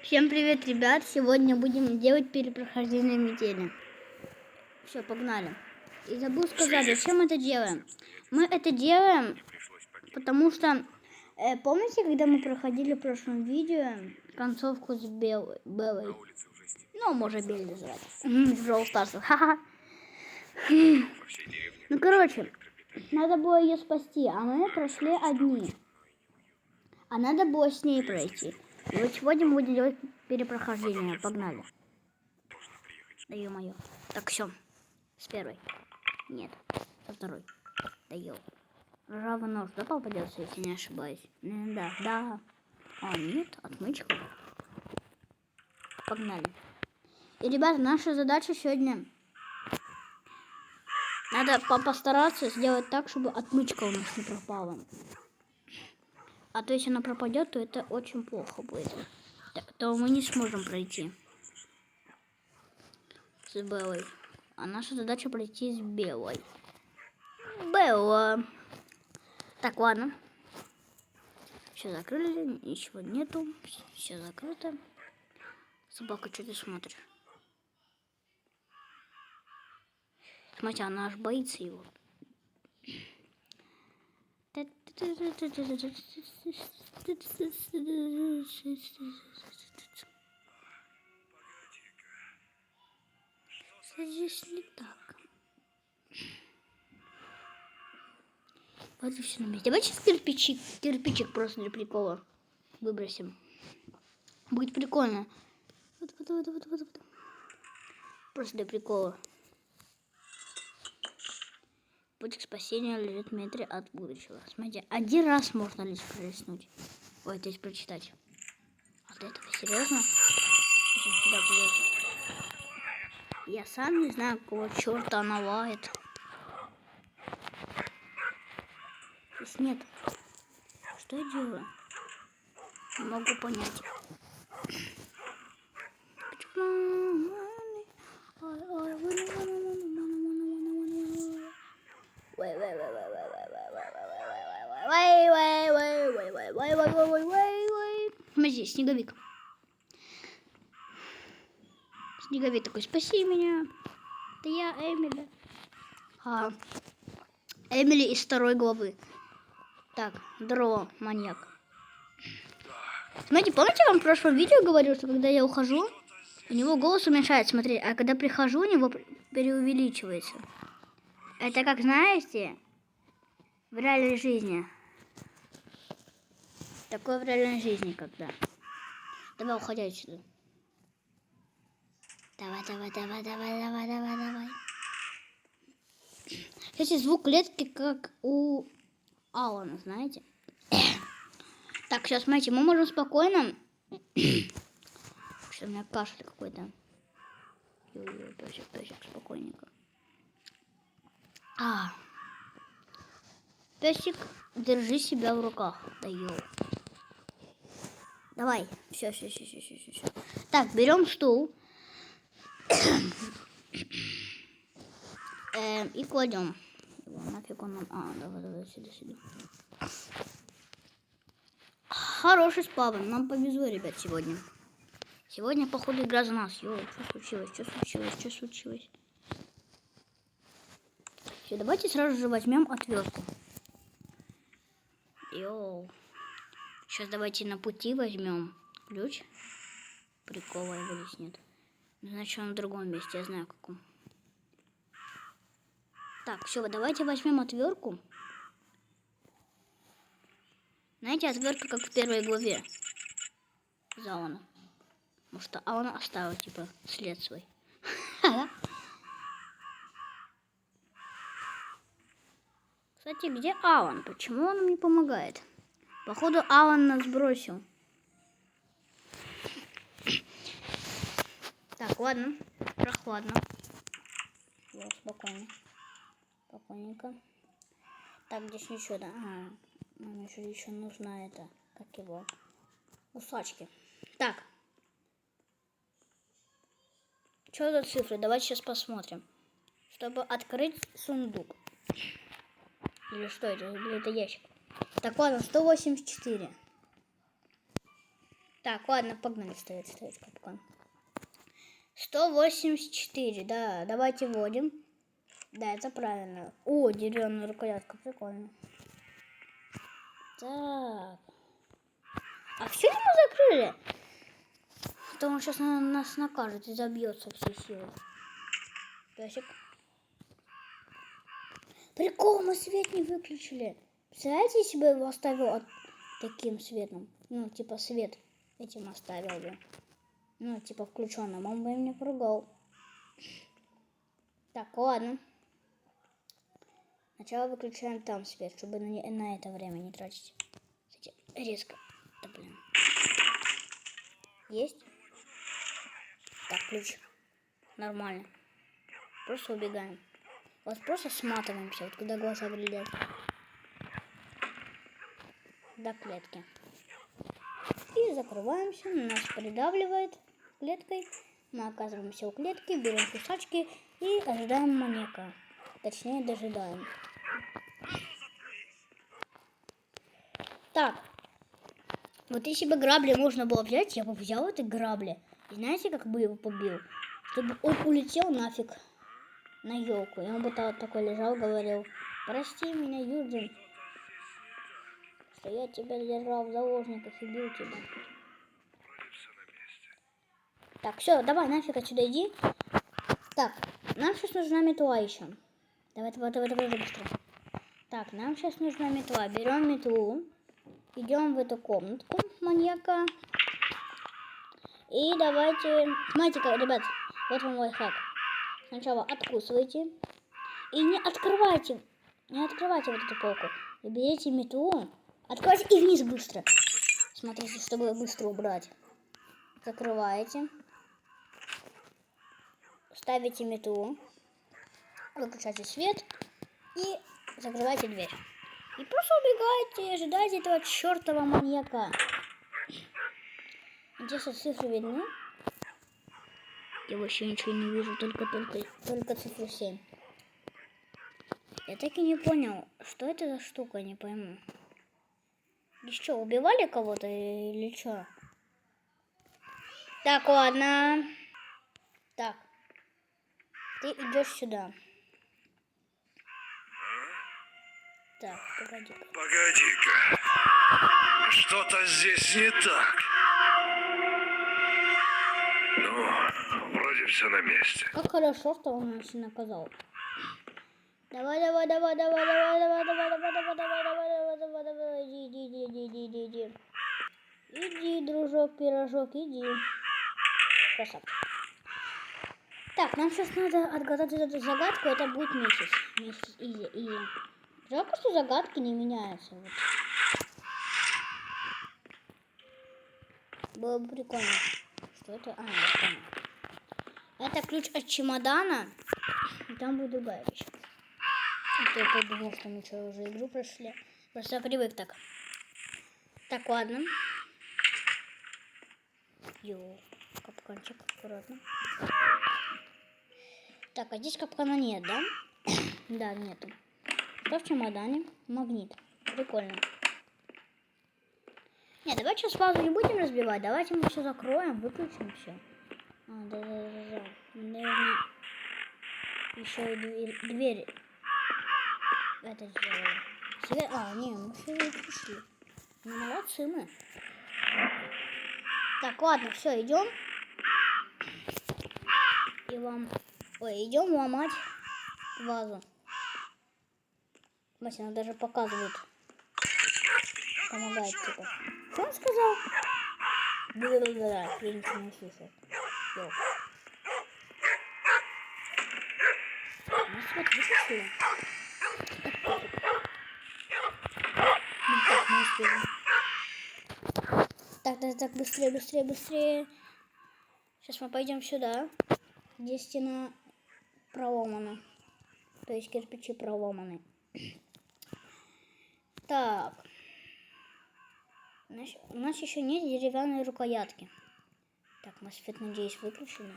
Всем привет, ребят! Сегодня будем делать перепрохождение метели. Все, погнали. И забыл сказать, зачем мы это делаем. Мы это делаем, потому что, помните, когда мы проходили в прошлом видео концовку с Белой? Ну, может, Белой называть. Brawl Stars. Ха-ха. Ну, короче, надо было ее спасти, а мы прошли одни. А надо было с ней пройти. И вот сегодня мы будем делать перепрохождение. Погнали. Да ё-моё. Так, все. С первой. Нет. Со второй. Да ё. Ржавый нож, да, попадется, если не ошибаюсь? Да. А, нет, отмычка. Погнали. И, ребята, наша задача сегодня... Надо постараться сделать так, чтобы отмычка у нас не пропала. А то, если она пропадет, то это очень плохо будет. То мы не сможем пройти с Белой. А наша задача пройти с Белой. Белла. Так, ладно. Все закрыли, ничего нету. Все закрыто. Собака, что ты смотришь? Смотри, она аж боится его. Здесь не так. Вот и все на месте. Давайте сейчас кирпичик просто для прикола выбросим. Будет прикольно. Вот. Просто для прикола. Путь к спасению лежит в метре от будущего. Смотрите, один раз можно лишь пролистнуть. Ой, то есть прочитать. От этого серьезно? Сюда придет. Я сам не знаю, какого черта она лает. Здесь нет. Что я делаю? Не могу понять. Смотри, снеговик. Снеговик такой, спаси меня. Это я, Эмили. Эмили из второй главы. Так, здорово, маньяк. Смотрите, помните, я вам в прошлом видео говорил, что когда я ухожу, у него голос уменьшается, смотри, а когда прихожу, у него переувеличивается. Это как, знаете, в реальной жизни. Такое в реальной жизни, когда. Давай, уходи отсюда. Давай. Кстати, звук клетки как у Алана, знаете? Так, сейчас, смотрите, мы можем спокойно... Что у меня кашель какой-то. Песик, спокойненько. Песик, держи себя в руках. Да ёу. Давай. Все. Так, берем стул. И кладем. Нафиг он нам... давай, сюда. Хороший спавн. Нам повезло, ребят, сегодня. Сегодня, походу, игра за нас. Йоу, что случилось? Все, давайте сразу же возьмем отвертку. Йоу. Сейчас давайте на пути возьмем ключ. Прикола его здесь нет. Значит, он в другом месте, я знаю каком. Так, все, давайте возьмем отвертку. Знаете, отвертка как в первой главе Заона. Может, Алан оставил, типа, след свой. Кстати, где Алан? Почему он мне помогает? Походу, Алан нас бросил. Так, ладно. Прохладно. Я спокойненько. Так, здесь ничего, да? Нам еще нужна это, как его, усачки. Так. Что за цифры? Давайте сейчас посмотрим. Чтобы открыть сундук. Или что это? Или это ящик? Так, ладно, 184. Так, ладно, погнали, стоит капкан. 184, да, давайте вводим. Да, это правильно. О, деревянная рукоятка, прикольно. Так. А все ли мы закрыли? Потому что сейчас нас накажет и забьется все силы. Песик. Прикол, мы свет не выключили. Представляете, если бы я его оставил таким светом? Ну, типа свет этим оставил бы. Ну, типа включенным. Он бы меня поругал. Так, ладно. Сначала выключаем там свет, чтобы на это время не тратить. Кстати, резко. Да, блин. Есть? Так, ключ. Нормально. Просто убегаем. Вот просто сматываемся, вот когда глаза глядят. До клетки. И закрываемся. Нас придавливает клеткой. Мы оказываемся у клетки, берем кусачки и ожидаем маньяка. Точнее, дожидаем. Так. Вот если бы грабли можно было взять, я бы взял эти грабли. И знаете, как бы его побил? Чтобы он улетел нафиг на елку. И он бы такой лежал, говорил: прости меня, Юджин, что я тебя держал в заложниках и бил тебя. Так, все, давай, нафиг отсюда иди. Так, нам сейчас нужна метла еще. Давай, быстро. Так, нам сейчас нужна метла. Берем метлу. Идем в эту комнатку маньяка. И давайте... Смотрите-ка, ребят, вот вам лайфхак. Сначала откусывайте. И не открывайте вот эту полку. И берите метлу. Открывайте и вниз быстро. Смотрите, чтобы быстро убрать. Закрываете. Ставите метлу. Выключайте свет. И закрывайте дверь. И просто убегайте и ожидайте этого чертова маньяка. Интересно, цифры видны? Я вообще ничего не вижу, только цифру 7. Я так и не понял, что это за штука, не пойму. И что, убивали кого-то или что? Так, ладно. Так. Ты идешь сюда. Так, погоди-ка. Погоди-ка. Что-то здесь не так. Ну, вроде все на месте. Как хорошо, что он нас наказал. Давай. Иди. Иди, дружок, пирожок, иди. Красавчик. Так, нам сейчас надо отгадать эту загадку, это будет месяц. Месяц, изи. Жалко, что загадки не меняются. Вот. Было бы прикольно. Что это? А, я понял. Это ключ от чемодана. И там будет другая вещь. Это я подумал, что мы что, уже игру прошли. Просто я привык так. Так, ладно. Йоу, капканчик, аккуратно. Так, а здесь капкана нет, да? Да, нету. Что в чемодане? Магнит. Прикольно. Не, давайте сейчас паузу не будем разбивать. Давайте мы все закроем, выключим все. А, да. Наверное, еще и дверь это сделали. А, не, мы все выключили. Ну, молодцы мы. Так, ладно, все, идем. Идем ломать вазу. Мать, она даже показывает. Помогает, типа. Что он сказал? Да, я ничего не слышал. Йоу. Ну, свет выключили. Ну, так, не успели. Так, быстрее. Сейчас мы пойдем сюда, где стена проломана. То есть кирпичи проломаны. Так. У нас еще нет деревянной рукоятки. Так, мы свет, надеюсь, выключили.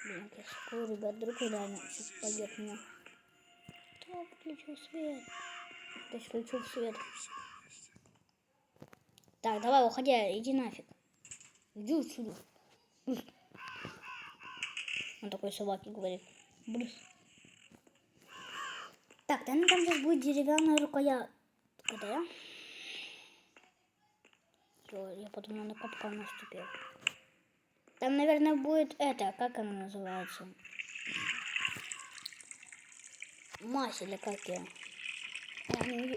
Блин, я скоро, ребят, вдруг реально сейчас пойдет меня. Кто включил свет? То есть включил свет. Так, давай, уходи, иди нафиг. Иди отсюда. Брысь. Он такой собаке говорит. Брысь. Так, там сейчас будет деревянная рукоятка, да? Всё, я подумала, на капкан наступил. Там, наверное, будет это, как она называется? Мазь или как я?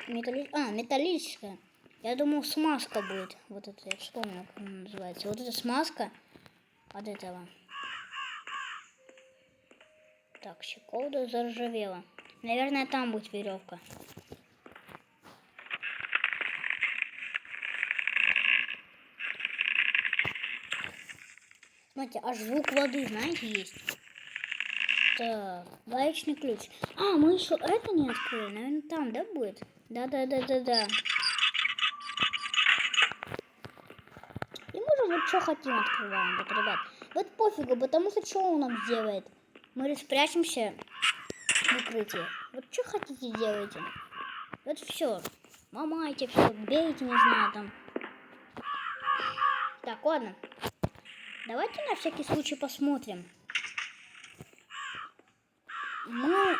Металлическая. Я думал, смазка будет. Вот это, я вспомнил, как она называется. Вот эта смазка от этого. Так, щеколда заржавела. Наверное, там будет веревка. Смотрите, аж звук воды, знаете, есть. Так, гаечный ключ. А, мы еще это не открыли. Наверное, там, да, будет? Да. И мы уже вот что хотим открываем, вот, ребят. Вот пофигу, потому что что он нам сделает? Мы спрячемся в укрытии. Вот что хотите делайте. Вот все. Ломайте все, бейте, не знаю, там. Так, ладно. Давайте на всякий случай посмотрим. Мы...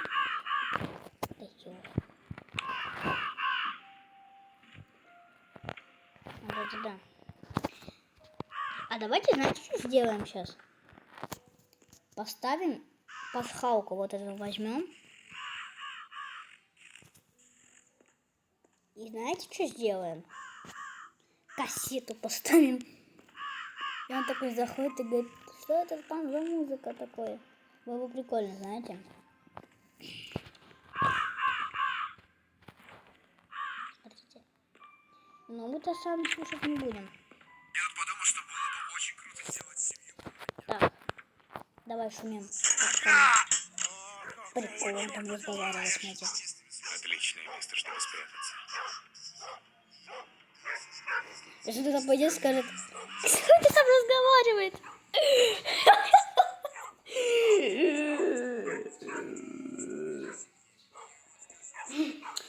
Да. А давайте, знаете, что сделаем сейчас? Поставим пасхалку, вот эту возьмем. И знаете, что сделаем? Кассету поставим. И он такой заходит и говорит, что это там за музыка такое? Было бы прикольно, знаете? Смотрите. Но мы-то сами слушать не будем. Я вот подумал, что было бы очень круто сделать семью. Так, давай шумим. Прикольно, он там разговаривает, смотрите. Отличное место, чтобы спрятаться. Если кто-то пойдет, скажет, кто там разговаривает?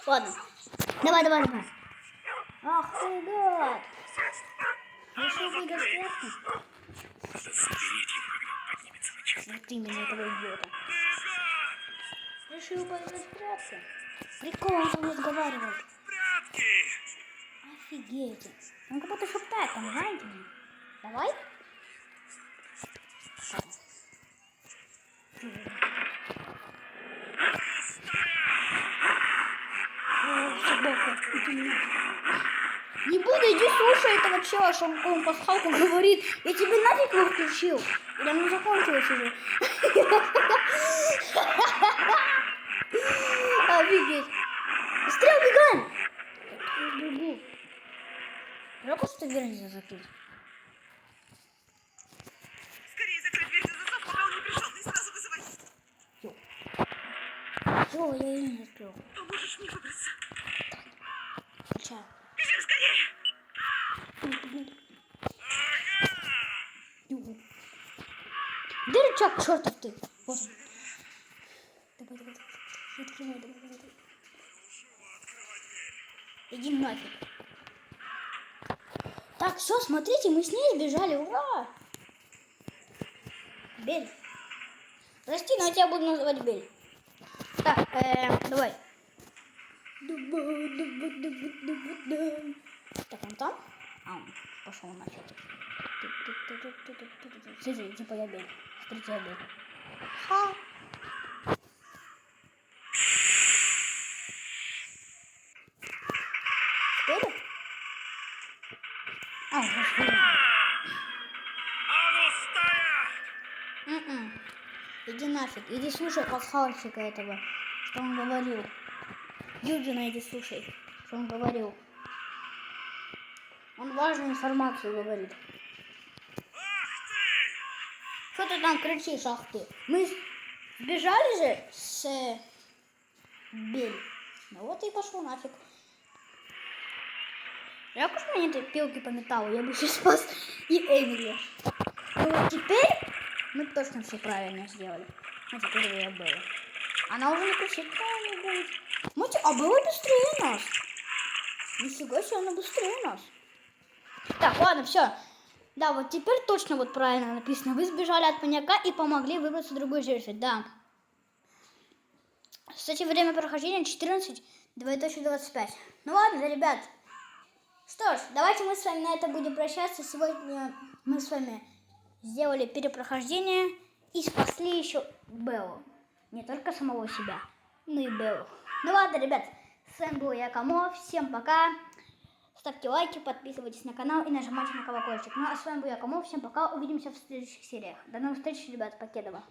Ладно, давай. Ах ты, гад! Решил выиграть спрятку? Надо запереть его, когда он поднимется на чердак. Вот именно этого идиота. Решил выиграть спрятку? Прикол, он там разговаривает. Прятки! Офигеть. Он как будто шептает там, знаете? Давай? Собака, иди нахуй. Не буду, иди слушай этого чела, что он пасхалку говорит. Я тебе нафиг его включил. Или оно закончилось уже. Офигеть. Быстрее убегаем. Я бегу. Жалко, что дверь нельзя закрыть. Скорее закрыть дверь за засов, пока он не пришел, и сразу вызывай. Всё, я ее не закрыл. Поможешь мне выбраться? Сейчас. Бежим скорее! Где рычаг, чертов ты? Вот он. Давай. Открывай, давай. Иди нафиг. Так, все, смотрите, мы с ней сбежали, ура! Бель. Прости, но я тебя буду называть Бель. Так, давай. Так, он там? А, он пошел нафиг. Смотри, типа я Бель. Смотрите, я Бель. Ха. Теперь? А, зашли. А ну стоять! Иди нафиг, иди слушай пасхальщика этого, что он говорил. Юджина иди слушай, что он говорил. Он важную информацию говорит. Ах ты! Что ты там кричишь, ах ты? Мы сбежали же с Бель. Ну вот и пошел нафиг. Жалко, что у меня нет пилки по металлу, я бы сейчас спас и Эмили. Ну вот теперь мы точно все правильно сделали. А теперь я была. Она уже не кричит правильно будет. Смотрите, а было быстрее нас. Нифига себе, она быстрее нас. Так, ладно, все. Да, вот теперь точно вот правильно написано. Вы сбежали от маньяка и помогли выбраться другой жертве. Да. Кстати, время прохождения 14, 25. Ну ладно, ребят. Что ж, давайте мы с вами на это будем прощаться. Сегодня мы с вами сделали перепрохождение и спасли еще Беллу. Не только самого себя, но и Беллу. Ну ладно, ребят, с вами был я, Камо. Всем пока. Ставьте лайки, подписывайтесь на канал и нажимайте на колокольчик. Ну а с вами был я, Камо. Всем пока. Увидимся в следующих сериях. До новых встреч, ребят. Покедова.